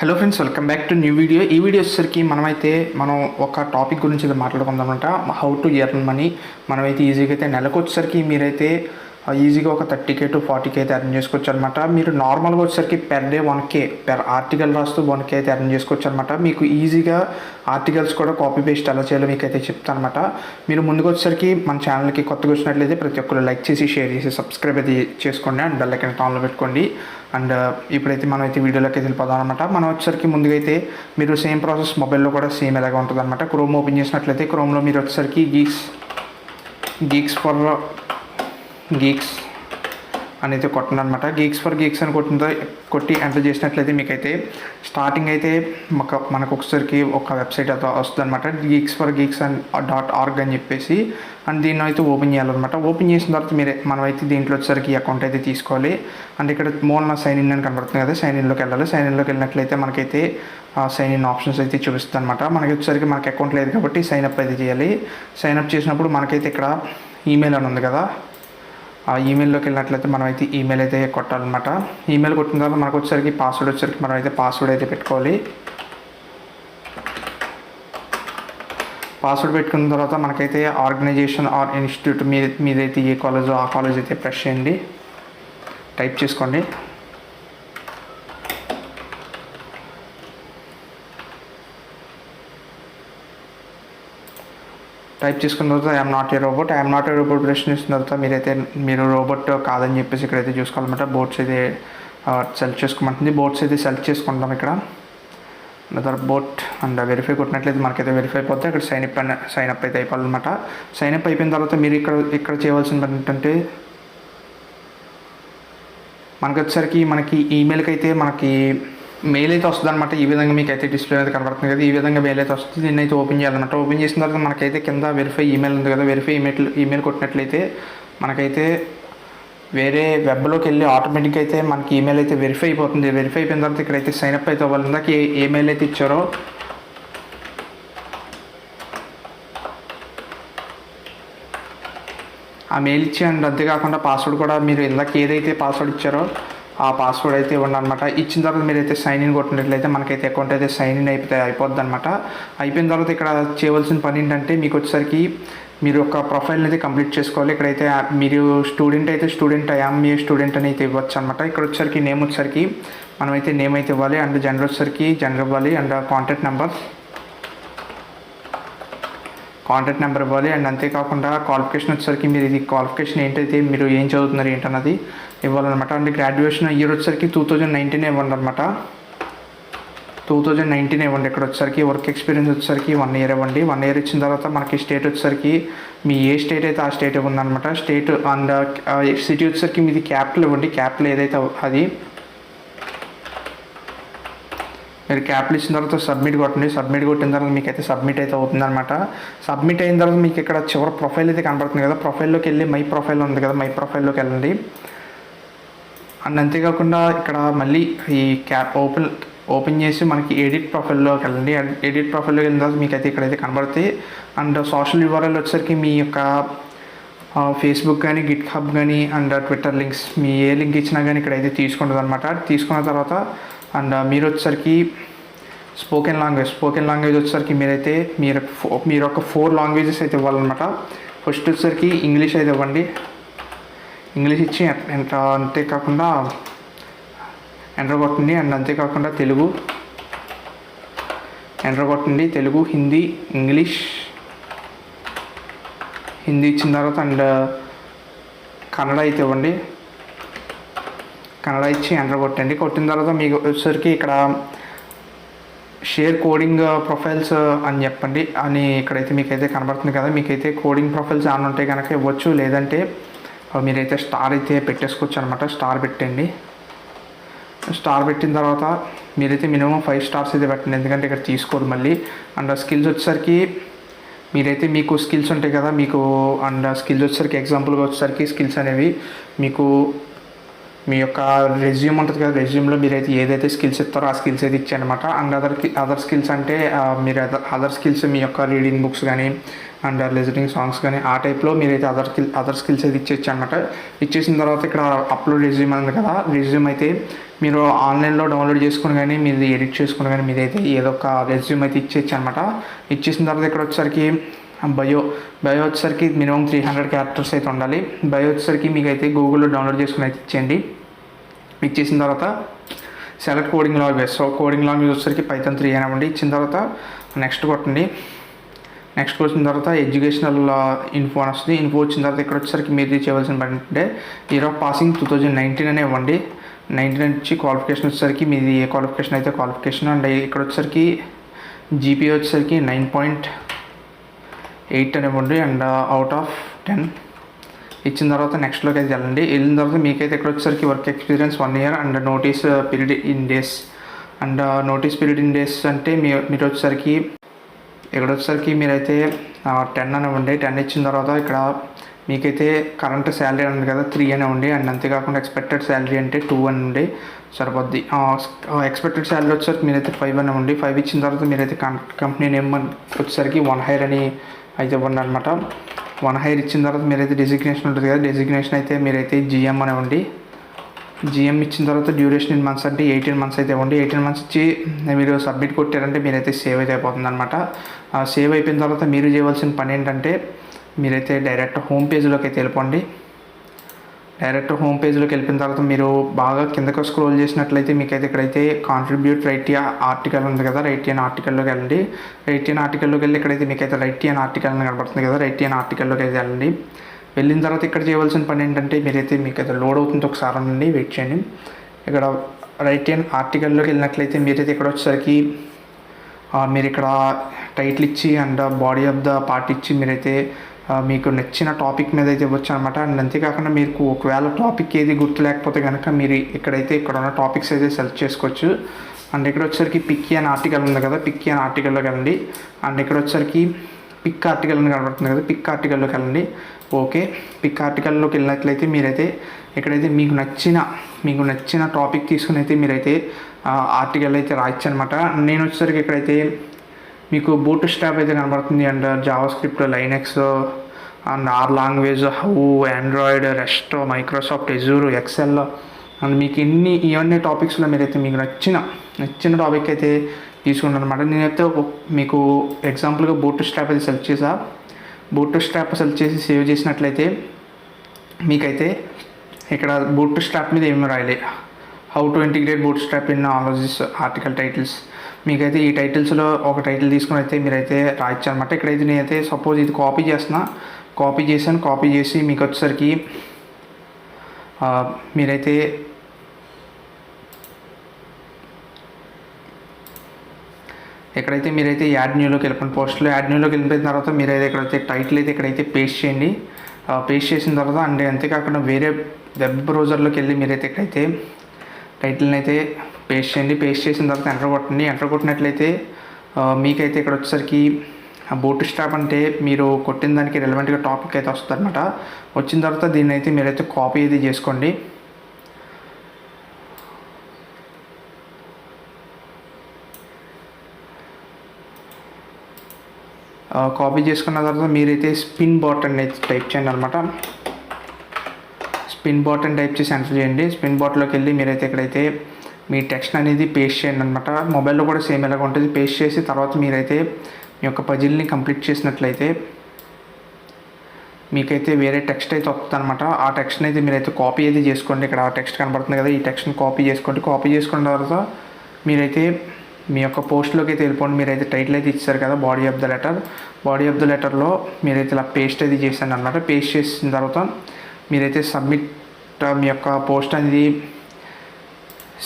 Hello friends, welcome back to new video. ఈ video వచ్చేసరికి మనం ఒక టాపిక్ గురించి అయితే మాట్లాడుకుందామంట. How to earn money. మనమైతే ఈజీగా అయితే నెలకు వచ్చేసరికి మీరైతే ఈజీగా ఒక 30K to 40K అయితే ఎర్న్ చేసుకోవచ్చు అనమాట. మీరు నార్మల్గా వచ్చేసరికి per day 1K per article రాస్తూ 1K అయితే ఎర్న్ చేసుకోవచ్చు అనమాట. మీకు ఈజీగా ఆర్టికల్స్ కూడా కాపీ పేస్ట్ ఎలా చేయాలో మీకు అయితే చెప్తాను అనమాట. మీరు ముందుకు వచ్చేసరికి మన ఛానల్కి కొత్తగా వచ్చినట్లయితే ప్రతి ఒక్కరు లైక్ చేసి, షేర్ చేసి, సబ్స్క్రైబ్ అయితే చేసుకోండి అండ్ బెల్ ఐకాన్ ఆన్లో పెట్టుకోండి. అండ్ ఇప్పుడైతే మనం అయితే వీడియోలోకి వెళ్ళిపోదాం అనమాట. మనం వచ్చేసరికి ముందుగా అయితే మీరు సేమ్ ప్రాసెస్ మొబైల్లో కూడా సేమ్ ఎలాగ ఉంటుంది అనమాట. క్రోమ్ ఓపెన్ చేసినట్లయితే క్రోమ్లో మీరు వచ్చేసరికి గీక్స్ అనేది కొట్టండి అనమాట. గీక్స్ ఫర్ గీక్స్ అని కొట్టి ఎంటర్ చేసినట్లయితే మీకైతే స్టార్టింగ్ అయితే మనకు ఒకసారికి ఒక వెబ్సైట్ అయితే వస్తుంది అనమాట. geeksforgeeks.org అని చెప్పేసి. అండ్ దీన్ని అయితే ఓపెన్ చేయాలన్నమాట. ఓపెన్ చేసిన తర్వాత మనమైతే దీంట్లో వచ్చేసరికి అకౌంట్ అయితే తీసుకోవాలి. అండ్ ఇక్కడ మూలన సైన్ ఇన్ అని కనబడుతుంది కదా, సైన్ ఇన్లోకి వెళ్ళాలి. సైన్ ఇన్లోకి వెళ్ళినట్లయితే మనకైతే సైన్ ఇన్ ఆప్షన్స్ అయితే చూపిస్తుంది అనమాట. మనకి వచ్చేసరికి మనకి అకౌంట్ లేదు కాబట్టి సైన్ అప్ అయితే చేయాలి. సైన్ అప్ చేసినప్పుడు మనకైతే ఇక్కడ ఈమెయిల్ అని ఉంది కదా, ఆ ఈమెయిల్లోకి వెళ్ళినట్లయితే మనమైతే ఈమెయిల్ అయితే కొట్టాలన్నమాట. ఈమెయిల్ కొట్టిన తర్వాత మనకు వచ్చేసరికి పాస్వర్డ్ అయితే పెట్టుకోవాలి. పాస్వర్డ్ పెట్టుకున్న తర్వాత మనకైతే ఆర్గనైజేషన్ ఆర్ ఇన్స్టిట్యూట్ మీదైతే ఏ కాలేజో ఆ కాలేజ్ అయితే ప్రెస్ చేయండి, టైప్ చేసుకోండి. టైప్ చేసుకున్న తర్వాత ఐఎమ్ నాట్ ఏ రోబోట్ ప్రశ్న ఇస్తున్న తర్వాత మీరు రోబోట్ కాదని చెప్పేసి ఇక్కడైతే చూసుకోవాలన్నమాట. బోర్డ్స్ అయితే సెలెక్ట్ చేసుకోమంటుంది. బోర్డ్స్ అయితే సెలెక్ట్ చేసుకుంటాం ఇక్కడ. బోట్ అండ్ వెరిఫై కొట్టినట్లయితే మనకైతే వెరిఫై అయిపోతే ఇక్కడ సైన్ అప్ అయితే అయిపోవాలన్నమాట. సైన్ అప్ అయిపోయిన తర్వాత మీరు ఇక్కడ చేయవలసింది ఏంటంటే మనకి వచ్చేసరికి మనకి ఈమెయిల్కి అయితే మనకి మెయిల్ అయితే వస్తుంది అనమాట. ఈ విధంగా మీకు అయితే డిస్ప్లే అయితే కనబడుతుంది కదా, ఈ విధంగా మెయిల్ అయితే వస్తుంది. దీన్ని అయితే ఓపెన్ చేయాలన్నమాట. ఓపెన్ చేసిన తర్వాత మనకైతే కింద వెరిఫై ఈమెయిల్ ఉంది కదా, వెరిఫై ఈమెయిల్ కొట్టినట్లయితే మనకైతే వేరే వెబ్లోకి వెళ్ళి ఆటోమేటిక్గా అయితే మనకి ఈమెయిల్ అయితే వెరిఫై అయిపోతుంది. వెరిఫై అయిపోయిన తర్వాత ఇక్కడైతే సైన్ అప్ అయితే అవ్వాలి. ఇందాక ఏ మెయిల్ అయితే ఇచ్చారో ఆ మెయిల్ ఇచ్చి అండ్ అంతేకాకుండా పాస్వర్డ్ కూడా మీరు ఇందాక ఏదైతే పాస్వర్డ్ ఇచ్చారో ఆ పాస్వర్డ్ అయితే ఇవ్వండి అనమాట. ఇచ్చిన తర్వాత మీరైతే సైన్ ఇన్ కొట్టినట్లయితే మనకైతే అకౌంట్ అయితే సైన్ ఇన్ అయిపోద్ది అనమాట. అయిపోయిన తర్వాత ఇక్కడ చేయవలసిన పని ఏంటంటే మీకు వచ్చేసరికి మీరు ఒక ప్రొఫైల్ని అయితే కంప్లీట్ చేసుకోవాలి. ఇక్కడైతే మీరు స్టూడెంట్ ఐఎమ్ ఏ స్టూడెంట్ అని అయితే ఇవ్వచ్చు అనమాట. ఇక్కడ వచ్చేసరికి నేమ్ వచ్చేసరికి మనమైతే నేమ్ అయితే ఇవ్వాలి. అండ్ జెండర్ వచ్చేసరికి జెండర్ ఇవ్వాలి. అండ్ కాంటాక్ట్ నెంబర్ ఇవ్వాలి. అండ్ అంతేకాకుండా క్వాలిఫికేషన్ వచ్చేసరికి మీరు ఇది క్వాలిఫికేషన్ ఏంటైతే మీరు ఏం చదువుతున్నారు ఏంటన్నది ఇవ్వాలన్నమాట. అండ్ గ్రాడ్యుయేషన్ ఇయర్ వచ్చేసరికి 2019 ఇవ్వండి అనమాట. 2019 ఇవ్వండి. ఇక్కడ వచ్చేసరికి వర్క్ ఎక్స్పీరియన్స్ వచ్చేసరికి 1 year ఇవ్వండి. 1 year ఇచ్చిన తర్వాత మనకి స్టేట్ వచ్చేసరికి మీ ఏ స్టేట్ అయితే ఆ స్టేట్ ఇవ్వండి అనమాట. స్టేట్ అండ్ సిటీ వచ్చేసరికి మీది క్యాపిటల్ ఇవ్వండి. క్యాపిటల్ ఏదైతే అది మీరు క్యాపిటల్ ఇచ్చిన తర్వాత సబ్మిట్ కొట్టండి. సబ్మిట్ కొట్టిన తర్వాత మీకు అయితే సబ్మిట్ అయితే అవుతుంది అనమాట. సబ్మిట్ అయిన తర్వాత మీకు ఇక్కడ చివరి ప్రొఫైల్ అయితే కనబడుతుంది కదా, ప్రొఫైల్లోకి వెళ్ళి మై ప్రొఫైల్ ఉంది కదా, మై ప్రొఫైల్లోకి వెళ్ళండి. అండ్ అంతేకాకుండా ఇక్కడ మళ్ళీ ఈ ఓపెన్ చేసి మనకి ఎడిట్ ప్రొఫైల్లోకి వెళ్ళండి. ఎడిట్ ప్రొఫైల్లోకి వెళ్ళిన తర్వాత మీకు అయితే ఇక్కడైతే కనబడుతుంది. అండ్ సోషల్ యూఆర్ఎల్ వచ్చేసరికి మీ యొక్క ఫేస్బుక్ కానీ, గిట్ హబ్ కానీ and Twitter links me A link ఇచ్చినా కానీ ఇక్కడైతే తీసుకుంటుంది అనమాట. తీసుకున్న తర్వాత అండ్ మీరు వచ్చేసరికి స్పోకెన్ లాంగ్వేజ్ వచ్చేసరికి మీరు ఒక 4 లాంగ్వేజెస్ అయితే ఇవ్వాలన్నమాట. ఫస్ట్ వచ్చేసరికి ఇంగ్లీష్ అయితే ఇవ్వండి. ఇంగ్లీష్ ఇచ్చి అంతేకాకుండా ఎంటర్ కొట్టండి. అండ్ అంతేకాకుండా తెలుగు ఎంటర్ కొట్టండి. తెలుగు, హిందీ, ఇంగ్లీష్. హిందీ ఇచ్చిన తర్వాత అండ్ కన్నడ అయితే ఇవ్వండి. కన్నడ ఇచ్చి ఎంటర్ కొట్టండి. కొట్టిన తర్వాత మీకు వచ్చేసరికి ఇక్కడ షేర్ కోడింగ్ ప్రొఫైల్స్ అని చెప్పండి అని ఇక్కడైతే మీకైతే కనబడుతుంది కదా. మీకైతే కోడింగ్ ప్రొఫైల్స్ ఆన్ ఉంటే కనుక ఇవ్వచ్చు, లేదంటే మీరైతే స్టార్ అయితే పెట్టేసుకోవచ్చు అనమాట. స్టార్ పెట్టండి. స్టార్ పెట్టిన తర్వాత మీరైతే మినిమం 5 stars అయితే పెట్టండి, ఎందుకంటే ఇక్కడ తీసుకోరు మళ్ళీ. అండ్ స్కిల్స్ వచ్చేసరికి మీరైతే మీకు స్కిల్స్ ఉంటాయి కదా మీకు, అండ్ స్కిల్స్ వచ్చేసరికి ఎగ్జాంపుల్గా వచ్చేసరికి స్కిల్స్ అనేవి మీకు మీ యొక్క రెజ్యూమ్ ఉంటుంది కదా, రెజ్యూమ్లో మీరైతే ఏదైతే స్కిల్స్ ఇస్తారో ఆ స్కిల్స్ అయితే ఇచ్చాయనమాట. అండ్ అదర్ స్కిల్స్ అంటే మీరు అదర్ స్కిల్స్ మీ యొక్క రీడింగ్ బుక్స్ కానీ అండ్ లిజనింగ్ సాంగ్స్ కానీ ఆ టైప్లో మీరైతే అదర్ స్కిల్స్ అయితే ఇచ్చేయచ్చు అనమాట. ఇచ్చేసిన తర్వాత ఇక్కడ అప్లోడ్ రెజ్యూమ్ ఉంది కదా, రెజ్యూమ్ అయితే మీరు ఆన్లైన్లో డౌన్లోడ్ చేసుకుని కానీ మీరు ఎడిట్ చేసుకుని కానీ మీరైతే ఏదో ఒక రెజ్యూమ్ అయితే ఇచ్చేయచ్చు అనమాట. ఇచ్చేసిన తర్వాత ఇక్కడ వచ్చేసరికి బయో వచ్చేసరికి మినిమం 300 క్యారెక్టర్స్ అయితే ఉండాలి. బయో వచ్చేసరికి మీకు అయితే గూగుల్లో డౌన్లోడ్ చేసుకుని అయితే ఇచ్చేయండి. ఇచ్చేసిన తర్వాత select coding language. So coding language వచ్చేసరికి పైథాన్ 3 అనివ్వండి. ఇచ్చిన తర్వాత నెక్స్ట్ కొట్టండి. నెక్స్ట్ వచ్చిన తర్వాత ఎడ్యుకేషనల్ ఇన్ఫో అని వస్తుంది. ఇన్ఫో వచ్చిన తర్వాత ఇక్కడ వచ్చేసరికి మీరు చేయవలసిన పని అంటే ఇయర్ ఆఫ్ పాసింగ్ 2019 అనే ఇవ్వండి. 19 నుంచి క్వాలిఫికేషన్ వచ్చేసరికి మీది ఏ క్వాలిఫికేషన్ అయితే క్వాలిఫికేషన్. అండ్ ఇక్కడ వచ్చేసరికి జీపీఏ వచ్చేసరికి 9.8 అని ఇవ్వండి. అండ్ అవుట్ ఆఫ్ 10 ఇచ్చిన తర్వాత నెక్స్ట్లోకి అయితే వెళ్ళండి. వెళ్ళిన తర్వాత మీకైతే ఇక్కడ వచ్చేసరికి work experience 1 year and notice period in days. And notice period in days అంటే మీరు వచ్చేసరికి ఇక్కడ వచ్చేసరికి మీరైతే 10 అని ఇవ్వండి. 10 ఇచ్చిన తర్వాత ఇక్కడ మీకైతే కరెంట్ శాలరీ ఉంది కదా 3 అని ఉంది. అండ్ అంతేకాకుండా ఎక్స్పెక్టెడ్ శాలరీ అంటే 2 అని ఉంది, సరిపోద్ది. ఎక్స్పెక్టెడ్ శాలరీ వచ్చేసరికి మీరైతే 5 అని ఉంది. 5 ఇచ్చిన తర్వాత మీరైతే కంపెనీ నేమ్ వచ్చేసరికి 1 hire అని అయితే ఇవ్వండి అనమాట. 1 hire ఇచ్చిన తర్వాత మీరైతే డెసిగ్నేషన్ ఉంటుంది కదా, డెసిగ్నేషన్ అయితే మీరైతే జిఎం అని ఇవ్వండి. జిఎం ఇచ్చిన తర్వాత డ్యూరేషన్ ఇన్ మంత్స్ అంటే 18 months అయితే ఇవ్వండి. 18 months ఇచ్చి మీరు సబ్మిట్ కొట్టారంటే మీరైతే సేవ్ అయితే అయిపోతుంది అనమాట. సేవ్ అయిపోయిన తర్వాత మీరు చేయవలసిన పని ఏంటంటే మీరైతే డైరెక్ట్ హోమ్ పేజ్లోకి అయితే వెళ్ళిపోండి. డైరెక్ట్ హోమ్ పేజ్లోకి వెళ్ళిపోయిన తర్వాత మీరు బాగా కిందకు స్క్రోల్ చేసినట్లయితే మీకైతే ఇక్కడైతే కాంట్రిబ్యూట్ రైటియా ఆర్టికల్ ఉంది కదా, రైటియన్ ఆర్టికల్లోకి వెళ్ళండి. రైటియన్ ఆర్టికల్లోకి వెళ్ళి ఇక్కడైతే మీకైతే రైటియన్ ఆర్టికల్ అని కనబడుతుంది కదా, రైటియన్ ఆర్టికల్లోకి అయితే వెళ్ళండి. వెళ్ళిన తర్వాత ఇక్కడ చేయవలసిన పని ఏంటంటే మీరైతే మీకైతే లోడ్ అవుతుంది, ఒకసారి నుండి వెయిట్ చేయండి. ఇక్కడ రైటియన్ ఆర్టికల్లోకి వెళ్ళినట్లయితే మీరైతే ఇక్కడ వచ్చేసరికి మీరు ఇక్కడ టైటిల్ ఇచ్చి and body of the part ఇచ్చి మీరైతే మీకు నచ్చిన టాపిక్ మీద అయితే ఇవ్వచ్చు అనమాట. అండ్ అంతేకాకుండా మీకు ఒకవేళ టాపిక్ ఏది గుర్తు లేకపోతే కనుక మీరు ఇక్కడ ఉన్న టాపిక్స్ అయితే సెలెక్ట్ చేసుకోవచ్చు. అండ్ ఇక్కడ వచ్చేసరికి పిక్ అని ఆర్టికల్ ఉంది కదా, పిక్ అని ఆర్టికల్లోకి వెళ్ళండి. అండ్ ఇక్కడ వచ్చేసరికి పిక్ ఆర్టికల్ అని కనబడుతుంది కదా, పిక్ ఆర్టికల్లోకి వెళ్ళండి. ఓకే, పిక్ ఆర్టికల్లోకి వెళ్ళినట్లయితే మీరైతే ఇక్కడైతే మీకు నచ్చిన టాపిక్ తీసుకుని అయితే మీరైతే ఆర్టికల్ అయితే రాయొచ్చు అనమాట. నేను వచ్చేసరికి ఇక్కడైతే మీకు బూట్ స్ట్రాప్ అయితే కనబడుతుంది. And JavaScript, Linux and R language, how, Android, REST, Microsoft Azure, Excel and మీకు ఇవన్నీ టాపిక్స్లో మీరైతే మీకు నచ్చిన టాపిక్ అయితే తీసుకుంటాను అనమాట. నేనైతే మీకు ఎగ్జాంపుల్గా బూట్ స్ట్రాప్ అయితే సెలెక్ట్ చేసా. బూట్ స్ట్రాప్ సెలెక్ట్ చేసి సేవ్ చేసినట్లయితే మీకైతే ఇక్కడ బూట్ స్ట్రాప్ మీద ఏమి రాయాలి, how to integrate bootstrap in ఆలోజిస్ ఆర్టికల్ టైటిల్స్. మీకైతే ఈ టైటిల్స్లో ఒక టైటిల్ తీసుకుని అయితే మీరైతే రాయొచ్చు అనమాట. ఇక్కడైతే నేనైతే సపోజ్ ఇది కాపీ చేసి మీకు వచ్చేసరికి మీరైతే యాడ్ న్యూలోకి వెళ్ళిపోండి. పోస్ట్లో యాడ్ న్యూలోకి వెళ్ళిపోయిన తర్వాత మీరైతే ఇక్కడైతే టైటిల్ అయితే ఇక్కడైతే పేస్ట్ చేయండి. పేస్ట్ చేసిన తర్వాత అండ్ అంతేకాకుండా వేరే వెబ్ బ్రౌజర్లోకి వెళ్ళి మీరైతే ఇక్కడైతే టైటిల్ని అయితే పేస్ట్ చేయండి. పేస్ట్ చేసిన తర్వాత ఎంటర్ కొట్టండి. ఎంటర్ కొట్టినట్లయితే మీకైతే ఇక్కడ వచ్చేసరికి బూట్ స్ట్రాప్ అంటే మీరు కొట్టిన దానికి రెలవెంట్గా టాపిక్ అయితే వస్తుంది అనమాట. వచ్చిన తర్వాత దీన్ని అయితే మీరైతే కాపీ అయితే చేసుకోండి. కాపీ చేసుకున్న తర్వాత మీరైతే స్పిన్ బాట్ అని టైప్ చేయండి అనమాట. స్పిన్ బాట్ అని టైప్ చేసి ఎంటర్ చేయండి. స్పిన్ బాట్లోకి వెళ్ళి మీరైతే ఇక్కడైతే మీ టెక్స్ట్ అనేది పేస్ట్ చేయండి అనమాట. మొబైల్లో కూడా సేమ్ ఇలాగ ఉంటుంది. పేస్ట్ చేసి తర్వాత మీరైతే మీ యొక్క పజిల్ని కంప్లీట్ చేసినట్లయితే మీకైతే వేరే టెక్స్ట్ అయితే వస్తుంది అనమాట. ఆ టెక్స్ట్ని అయితే మీరైతే కాపీ అయితే చేసుకోండి. ఇక్కడ ఆ టెక్స్ట్ కనబడుతుంది కదా, ఈ టెక్స్ట్ని కాపీ చేసుకోండి. కాపీ చేసుకున్న తర్వాత మీరైతే మీ యొక్క పోస్ట్లోకి అయితే వెళ్ళిపోండి. మీరైతే టైటిల్ అయితే ఇచ్చారు కదా, బాడీ ఆఫ్ ద లెటర్లో మీరైతే ఇలా పేస్ట్ అయితే చేశాను అనమాట. పేస్ట్ చేసిన తర్వాత మీరైతే సబ్మిట్ మీ యొక్క పోస్ట్ అనేది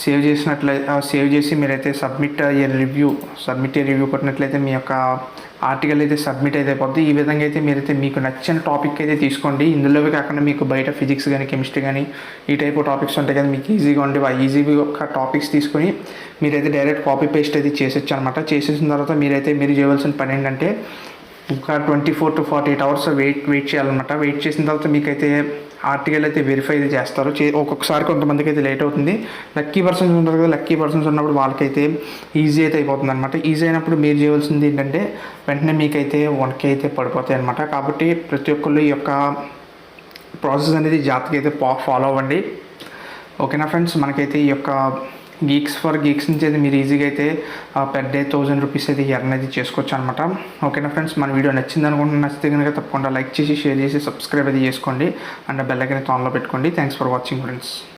సేవ్ చేసి మీరైతే సబ్మిట్ ఏ రివ్యూ కొట్టినట్లయితే మీ యొక్క ఆర్టికల్ అయితే సబ్మిట్ అయితే అయిపోద్ది. ఈ విధంగా అయితే మీరైతే మీకు నచ్చిన టాపిక్ అయితే తీసుకోండి. ఇందులోవి కాకుండా మీకు బయట ఫిజిక్స్ కానీ కెమిస్ట్రీ కానీ ఈ టైప్ టాపిక్స్ ఉంటాయి కదా, మీకు ఈజీగా ఉండి ఈజీగా ఒక టాపిక్స్ తీసుకొని మీరైతే డైరెక్ట్ కాపీ పేస్ట్ అయితే చేసేచ్చు అనమాట. చేసేసిన తర్వాత మీరు చేయవలసిన పని ఏంటంటే ఒక 24 to 48 hours వెయిట్ చేయాలన్నమాట. వెయిట్ చేసిన తర్వాత మీకైతే ఆర్టికల్ అయితే వెరిఫై అయితే చేస్తారు. ఒక్కొక్కసారి కొంతమందికి అయితే లేట్ అవుతుంది. లక్కీ పర్సన్స్ ఉంటారు కదా, లక్కీ పర్సన్స్ ఉన్నప్పుడు వాళ్ళకైతే ఈజీ అయితే అయిపోతుంది అనమాట. ఈజీ అయినప్పుడు మీరు చేయవలసింది ఏంటంటే వెంటనే మీకైతే 1K అయితే పడిపోతాయి అనమాట. కాబట్టి ప్రతి ఒక్కళ్ళు ఈ యొక్క ప్రాసెస్ అనేది జాగ్రత్తగా అయితే ఫాలో అవ్వండి. ఓకేనా ఫ్రెండ్స్, మనకైతే ఈ యొక్క గీక్స్ నుంచి అయితే మీరు ఈజీగా అయితే పెర్ డే 1000 రూపీస్ అయితే ఎర్న్ అయితే చేసుకోవచ్చు అనమాట. ఓకేనా ఫ్రెండ్స్, మన వీడియో నచ్చింది అనుకుంటున్నా. నచ్చితే కనుక తప్పకుండా లైక్ చేసి షేర్ చేసి సబ్స్క్రైబ్ అయితే చేసుకోండి అండ్ బెల్ ఐకాన్ అయితే ఆన్లో పెట్టుకోండి. Thanks for watching friends.